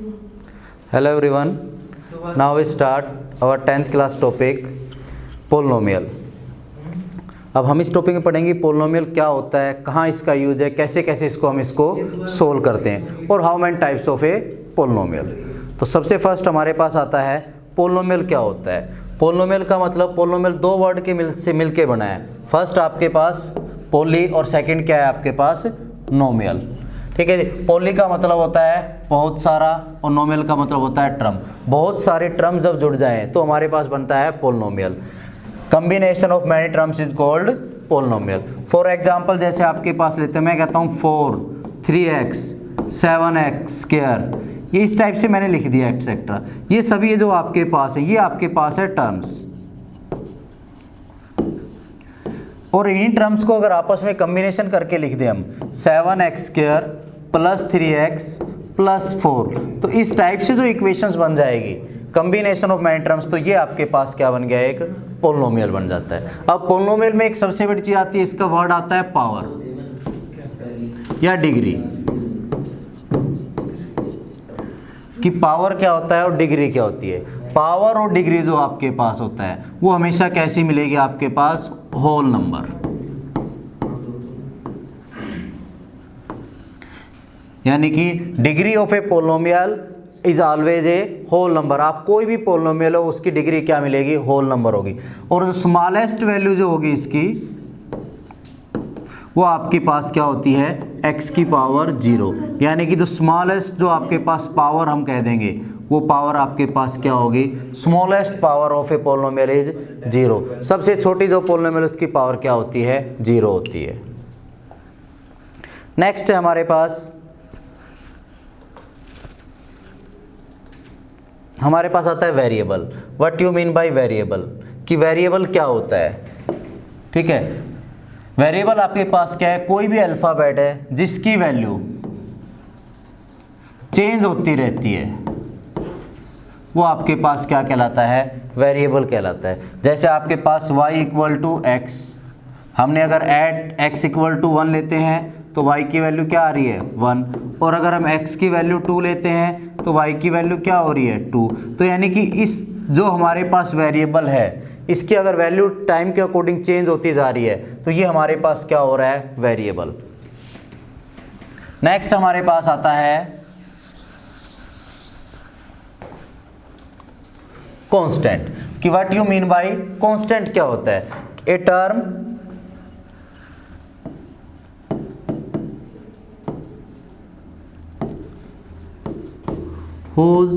Hello everyone. Now we start our 10th class topic polynomial. अब हम इस topic में पढ़ेंगे पोलिनोमियल क्या होता है, कहाँ इसका यूज है, कैसे कैसे इसको हम इसको सोल्व करते हैं और how many types of a polynomial. तो सबसे फर्स्ट हमारे पास आता है पोलिनोमियल क्या होता है। पोलिनोमियल का मतलब पोलिनोमियल दो वर्ड के से मिल के बना है। फर्स्ट आपके पास पोली और सेकंड क्या है आपके पास नोमियल। ठीक है जी। पोली का मतलब होता है बहुत सारा और नोमियल का मतलब होता है टर्म। बहुत सारे टर्म जब जुड़ जाएं तो हमारे पास बनता है polynomial. Combination of many terms is called polynomial. For example जैसे आपके पास लेते हैं, मैं कहता हूँ 4 3x 7x², ये इस टाइप से मैंने लिख दिया एक्सेट्रा। ये सभी जो आपके पास है ये आपके पास है टर्म्स, और इन टर्म्स को अगर आपस में कॉम्बिनेशन करके लिख दें हम 7x² + 3x + 4, तो इस टाइप से जो इक्वेशंस बन जाएगी कॉम्बिनेशन ऑफ मैनी टर्म्स, तो ये आपके पास क्या बन गया, एक पोलिनोमियल बन जाता है। अब पोलिनोमियल में एक सबसे बड़ी चीज़ आती है, इसका वर्ड आता है पावर या डिग्री। कि पावर क्या होता है और डिग्री क्या होती है। पावर और डिग्री जो आपके पास होता है वो हमेशा कैसी मिलेगी आपके पास, होल नंबर। यानी कि degree of a polynomial is always a whole number. आप कोई भी पोलिनोमियल हो उसकी डिग्री क्या मिलेगी, होल नंबर होगी। और जो स्मॉलेस्ट वैल्यू जो होगी इसकी वो आपके पास क्या होती है, x⁻0। यानी कि जो स्मॉलेस्ट जो आपके पास पावर हम कह देंगे वो पावर आपके पास क्या होगी, smallest power of a polynomial is 0। सबसे छोटी जो पोलिनोमियल उसकी पावर क्या होती है, 0 होती है। नेक्स्ट है हमारे पास आता है variable. What you mean by variable, कि वेरिएबल क्या होता है। ठीक है, वेरिएबल आपके पास क्या है, कोई भी अल्फ़ाबेट है जिसकी वैल्यू चेंज होती रहती है वो आपके पास क्या कहलाता है, वेरिएबल कहलाता है। जैसे आपके पास y = x, हमने अगर ऐड x = 1 लेते हैं तो y की वैल्यू क्या आ रही है, 1। और अगर हम x की वैल्यू 2 लेते हैं तो y की वैल्यू क्या हो रही है, 2। तो यानी कि इस जो हमारे पास वेरिएबल है इसकी अगर वैल्यू टाइम के अकॉर्डिंग चेंज होती जा रही है तो ये हमारे पास क्या हो रहा है, वेरिएबल। नेक्स्ट हमारे पास आता है कांस्टेंट। कि what you mean by constant क्या होता है, a term whose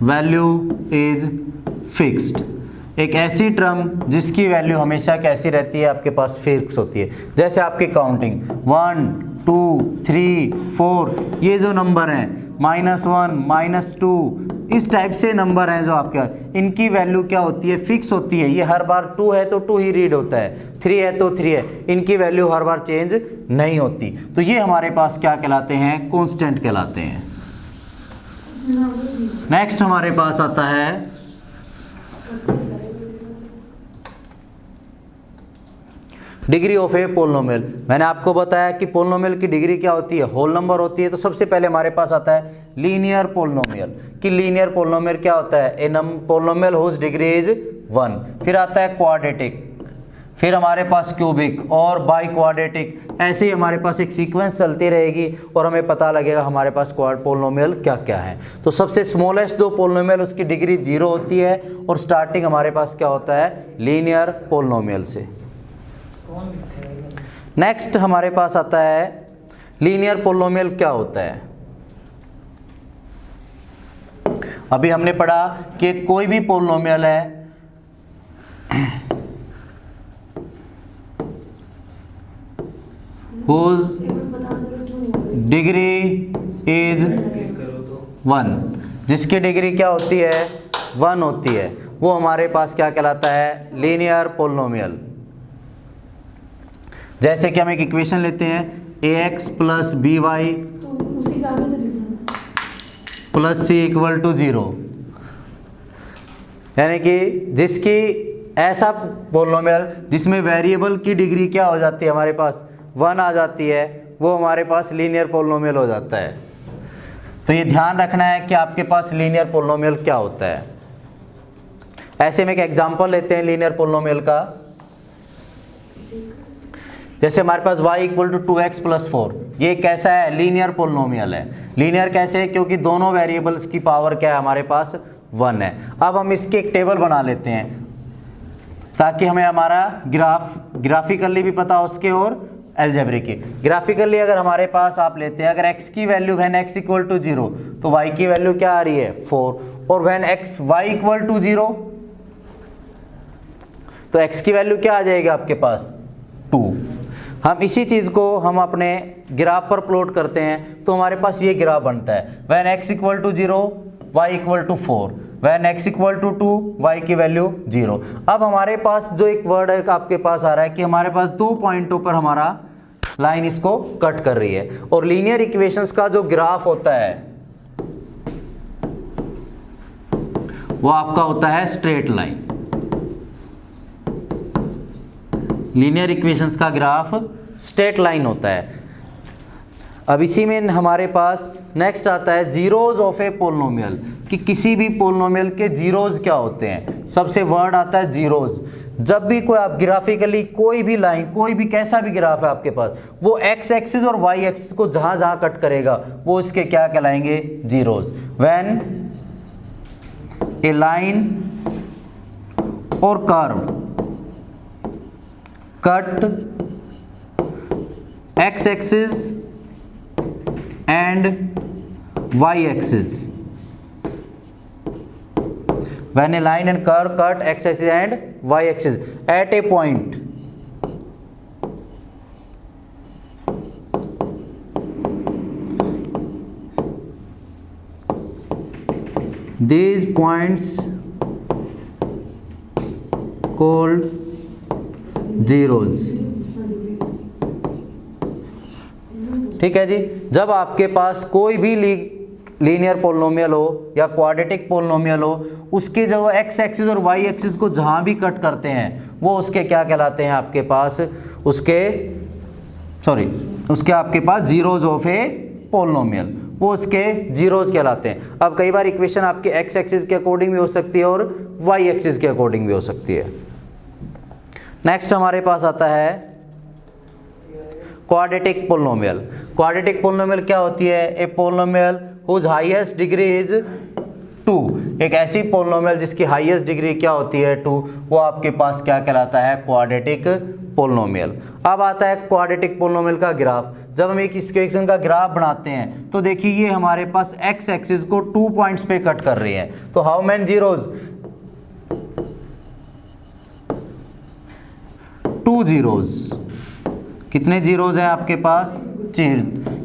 value is fixed. एक ऐसी टर्म जिसकी वैल्यू हमेशा कैसी रहती है, आपके पास फिक्स होती है। जैसे आपकी काउंटिंग 1 2 3 4, ये जो नंबर हैं -1 -2, इस टाइप से नंबर हैं जो आपके, इनकी वैल्यू क्या होती है, फिक्स होती है। ये हर बार 2 है तो 2 ही रीड होता है, 3 है तो 3 है, इनकी वैल्यू हर बार चेंज नहीं होती। तो ये हमारे पास क्या कहलाते हैं, कांस्टेंट कहलाते हैं। नेक्स्ट हमारे पास आता है डिग्री ऑफ ए पोलिनोमियल। मैंने आपको बताया कि पोलिनोमियल की डिग्री क्या होती है, होल नंबर होती है। तो सबसे पहले हमारे पास आता है लीनियर पोलिनोमियल। कि लीनियर पोलिनोमियल क्या होता है, a polynomial whose degree is 1। फिर आता है क्वाड्रेटिक, फिर हमारे पास क्यूबिक और बाई क्वाड्रेटिक। ऐसे ही हमारे पास एक सीक्वेंस चलती रहेगी और हमें पता लगेगा हमारे पास पोलिनोमियल क्या क्या है। तो सबसे स्मॉलेस्ट जो पोलिनोमियल उसकी डिग्री 0 होती है और स्टार्टिंग हमारे पास क्या होता है, लीनियर पोलिनोमियल से। नेक्स्ट हमारे पास आता है लीनियर पोलिनोमियल क्या होता है। अभी हमने पढ़ा कि कोई भी पोलिनोमियल है whose डिग्री इज 1, जिसकी डिग्री क्या होती है, 1 होती है, वो हमारे पास क्या कहलाता है, लीनियर पोलिनोमियल। जैसे कि हम एक इक्वेशन लेते हैं ax + by + c = 0, यानी कि जिसकी ऐसा पोलिनोमियल जिसमें वेरिएबल की डिग्री क्या हो जाती है, हमारे पास 1 आ जाती है, वो हमारे पास लीनियर पोलिनोमियल हो जाता है। तो ये ध्यान रखना है कि आपके पास लीनियर पोलिनोमियल क्या होता है। ऐसे में एक एग्जांपल लेते हैं लीनियर पोलिनोमियल का। जैसे हमारे पास y = 2x + 4, ये कैसा है? लीनियर पोलिनोमियल है। लीनियर कैसे है? क्योंकि दोनों वेरिएबल्स की पावर क्या है हमारे पास? 1 है। अब हम इसके एक टेबल बना लेते हैं ताकि हमें हमारा ग्राफिकली भी पता हो उसके और एल्जेब्रिक। ग्राफिकली अगर हमारे पास आप लेते हैं, अगर x की वैल्यू व्हेन x = 0 तो y की वैल्यू क्या आ रही है? 4, और व्हेन y = 0 तो x की वैल्यू क्या आ जाएगी आपके पास? 2। हम इसी चीज़ को हम अपने ग्राफ पर प्लॉट करते हैं तो हमारे पास ये ग्राफ बनता है। When x = 0 y = 4, when x = 2 y की वैल्यू 0। अब हमारे पास जो एक वर्ड है आपके पास आ रहा है कि हमारे पास 2 पॉइंटों पर हमारा लाइन इसको कट कर रही है, और लीनियर इक्वेशंस का जो ग्राफ होता है वो आपका होता है स्ट्रेट लाइन। लीनियर इक्वेशंस का ग्राफ स्ट्रेट लाइन होता है। अब इसी में हमारे पास नेक्स्ट आता है जीरोज ऑफ ए पोलिनोमियल, कि किसी भी पोलिनोमियल के जीरोज क्या होते हैं। सबसे वर्ड आता है जीरोज। जब भी कोई आप ग्राफिकली कोई भी लाइन, कोई भी कैसा भी ग्राफ है आपके पास, वो एक्स एक्सिस और वाई एक्सिस को जहां जहां कट करेगा वो इसके क्या कहलाएंगे? जीरोज। व्हेन ए लाइन और curve cut x axis and y axis, when a line and curve cut x axis and y axis at a point these points called zeros। ठीक है जी। जब आपके पास कोई भी लीनियर पोलिनोमियल हो या quadratic polynomial हो, उसके जो एक्स एक्सिस और वाई एक्सिस को जहां भी कट करते हैं वो उसके क्या कहलाते हैं आपके पास? उसके आपके पास जीरोज ऑफ ए पोलिनोमियल, वो उसके जीरोज कहलाते हैं। अब कई बार इक्वेशन आपके एक्स एक्सिस के अकॉर्डिंग भी हो सकती है और वाई एक्सिस के अकॉर्डिंग भी हो सकती है। नेक्स्ट हमारे पास आता है क्वाड्रेटिक पोलिनोमियल। क्वाड्रेटिक पोलिनोमियल क्या होती है? A polynomial whose highest degree is 2। एक ऐसी पोलिनोमियल जिसकी हाईएस्ट डिग्री क्या होती है? 2, वो आपके पास क्या कहलाता है? Quadratic polynomial. अब आता है क्वाड्रेटिक पोलिनोमियल का ग्राफ। जब हम एक इक्वेशन का ग्राफ बनाते हैं तो देखिए ये हमारे पास एक्स एक्सिस को 2 पॉइंट्स पे कट कर रही है, तो हाउ मैनी जीरोज? 2 जीरोज। कितने जीरोज हैं आपके पास? 4,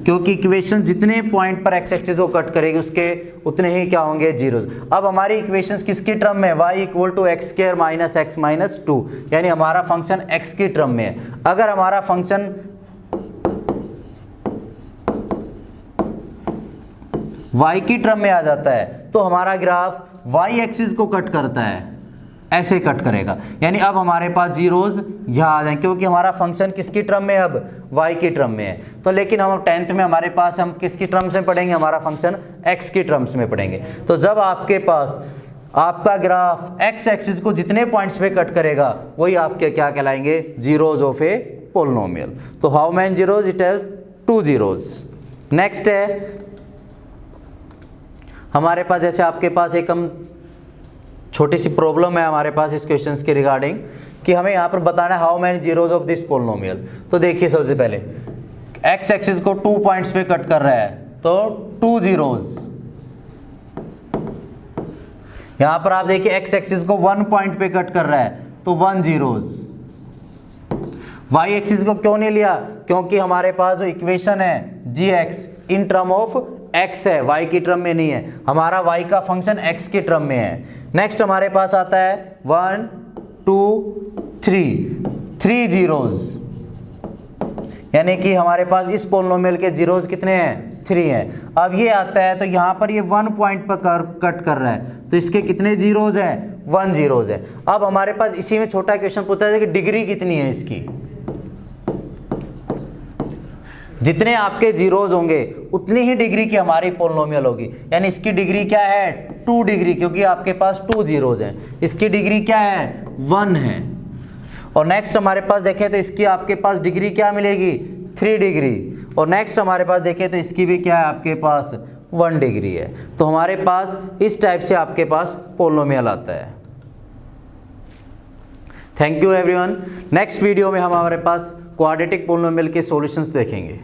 क्योंकि इक्वेशन जितने पॉइंट पर एक्स एक्सिस को कट करेगी उसके उतने ही क्या होंगे? जीरोज। अब हमारी इक्वेशंस किसके टर्म में? y = x² - x - 2, यानी हमारा फंक्शन x की टर्म में है। अगर हमारा फंक्शन y की टर्म में आ जाता है तो हमारा ग्राफ y एक्सिस को कट करता है, ऐसे कट करेगा। यानी अब हमारे पास जीरोज यहाँ आ जाएंगे क्योंकि हमारा फंक्शन किसकी टर्म में? अब y की टर्म में है। तो लेकिन हम 10th में हमारे पास हम किसकी टर्म्स में पढ़ेंगे? हमारा फंक्शन x की टर्म्स में पढ़ेंगे। तो जब आपके पास आपका ग्राफ x एक्सिस को जितने पॉइंट्स पे कट करेगा वही आपके क्या कहलाएंगे? Zeros of a polynomial. तो how many zeros? It has 2 zeros. Next है हमारे पास, जैसे आपके पास एक हम छोटी सी प्रॉब्लम है हमारे पास इस क्वेश्चंस के रिगार्डिंग कि हमें यहाँ पर बताना है how many zeros of this polynomial. तो देखिए सबसे पहले एक्स एक्सिस को 2 पॉइंट्स पे कट कर रहा है तो 2 जीरोज। यहाँ पर आप देखिए एक्स एक्सिस को 1 पॉइंट पे कट कर रहा है तो 1 जीरोज। वाई एक्सिस को क्यों नहीं लिया? क्योंकि हमारे पास जो इक्वेशन है gx in term of x है, y की टर्म में नहीं है। हमारा y का फंक्शन x की टर्म में है। नेक्स्ट हमारे पास आता है 1 2 3 जीरोज, यानी कि हमारे पास इस पोलिनोमियल के जीरोज कितने हैं? 3 हैं। अब ये आता है तो यहाँ पर ये 1 पॉइंट पर कट कर रहा है तो इसके कितने जीरोज हैं? 1 जीरोज है। अब हमारे पास इसी में छोटा क्वेश्चन पूछा है कि डिग्री कितनी है इसकी? जितने आपके जीरोज होंगे उतनी ही डिग्री की हमारी पोलिनोमियल होगी। यानी इसकी डिग्री क्या है 2 डिग्री, क्योंकि आपके पास 2 जीरोज हैं। इसकी डिग्री क्या है 1 है। और नेक्स्ट हमारे पास देखें तो इसकी आपके पास डिग्री क्या मिलेगी 3 डिग्री। और नेक्स्ट हमारे पास देखें तो इसकी भी क्या है आपके पास 1 डिग्री है। तो हमारे पास इस टाइप से आपके पास पोलिनोमियल आता है। Thank you everyone. Next video में हम हमारे पास क्वाड्रेटिक पोलिनोमियल के सॉल्यूशंस देखेंगे।